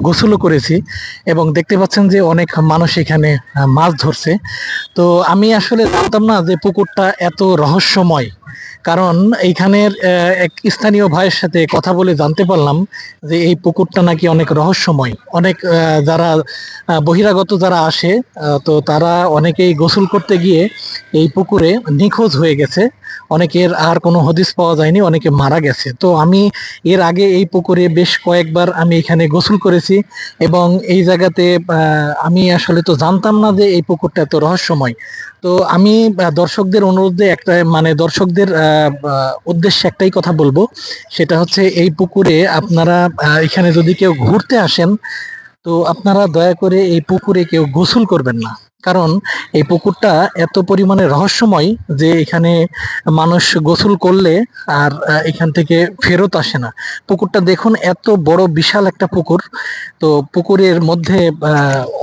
গোসলও করেছি এবং দেখতে পাচ্ছেন যে অনেক মানুষ এখানে মাছ ধরছে। তো আমি আসলে জানতাম না যে পুকুরটা এত রহস্যময়। কারণ এইখানের এক স্থানীয় ভাইয়ের সাথে কথা বলে জানতে পারলাম যে এই পুকুরটা নাকি অনেক রহস্যময়। অনেক যারা বহিরাগত যারা আসে, তো তারা অনেকেই গোসল করতে গিয়ে এই পুকুরে নিখোঁজ হয়ে গেছে। অনেকের আর কোনো হদিস পাওয়া যায়নি, অনেকে মারা গেছে। তো আমি এর আগে এই পুকুরে বেশ কয়েকবার আমি এখানে গোসল করেছি এবং এই জায়গাতে আমি আসলে তো জানতাম না যে এই পুকুরটা এত রহস্যময়। তো আমি দর্শকদের অনুরোধে একটা মানে দর্শকদের উদ্দেশ্যে একটাই কথা বলবো, সেটা হচ্ছে এই পুকুরে আপনারা এখানে যদি কেউ ঘুরতে আসেন, তো আপনারা দয়া করে এই পুকুরে কেউ গোসল করবেন না। কারণ এই পুকুরটা এত পরিমাণে রহস্যময় যে এখানে মানুষ গোসল করলে আর এখান থেকে ফেরত আসে না। পুকুরটা দেখুন, এত বড় বিশাল একটা পুকুর। তো পুকুরের মধ্যে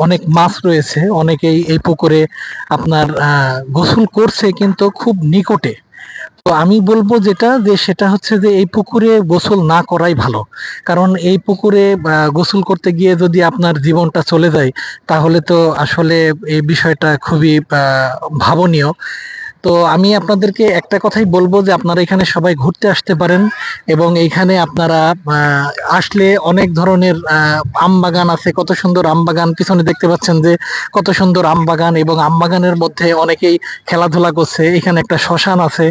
অনেক মাছ রয়েছে, অনেকেই এই পুকুরে আপনার গোসল করছে কিন্তু খুব নিকটে। তো আমি বলবো যেটা যে সেটা হচ্ছে যে এই পুকুরে গোসল না করাই ভালো। কারণ এই পুকুরে গোসল করতে গিয়ে যদি আপনার জীবনটা চলে যায়, তাহলে তো আসলে এই বিষয়টা খুবই ভাবনীয়। তো আমি আপনাদেরকে একটা কথাই বলবো যে আপনারা এখানে সবাই ঘুরতে আসতে পারেন এবং এইখানে আপনারা আসলে অনেক ধরনের আম বাগান আছে, কত সুন্দর আম বাগান। পিছনে দেখতে পাচ্ছেন যে কত সুন্দর আম বাগান, এবং আম বাগানের মধ্যে অনেকেই খেলাধুলা করছে। এখানে একটা শ্মশান আছে।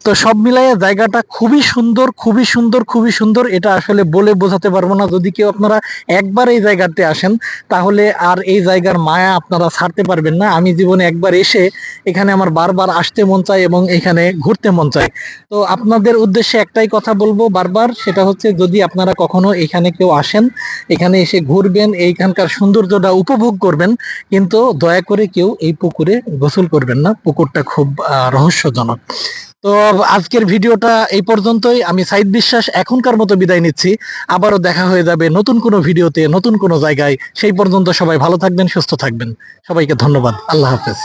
তো সব মিলাইয়ে জায়গাটা খুবই সুন্দর, খুবই সুন্দর, খুবই সুন্দর। এটা আসলে বলে বোঝাতে পারবো না। যদি কেউ আপনারা একবার এই জায়গাতে আসেন, তাহলে আর এই জায়গার মায়া আপনারা ছাড়তে পারবেন না। আমি জীবনে একবার এসে এখানে আমার বারবার আসতে মন চায় এবং এখানে ঘুরতে মন চায়। তো আপনাদের উদ্দেশ্যে একটাই কথা বলবো বারবার, সেটা হচ্ছে যদি আপনারা কখনো এখানে কেউ আসেন, এখানে এসে ঘুরবেন, এইখানকার সৌন্দর্যটা উপভোগ করবেন, কিন্তু দয়া করে কেউ এই পুকুরে গোসল করবেন না। পুকুরটা খুব রহস্যজনক। তো আজকের ভিডিওটা এই পর্যন্তই। আমি সাইদ বিশ্বাস এখনকার মতো বিদায় নিচ্ছি। আবারও দেখা হয়ে যাবে নতুন কোনো ভিডিওতে, নতুন কোনো জায়গায়। সেই পর্যন্ত সবাই ভালো থাকবেন, সুস্থ থাকবেন। সবাইকে ধন্যবাদ। আল্লাহ হাফেজ।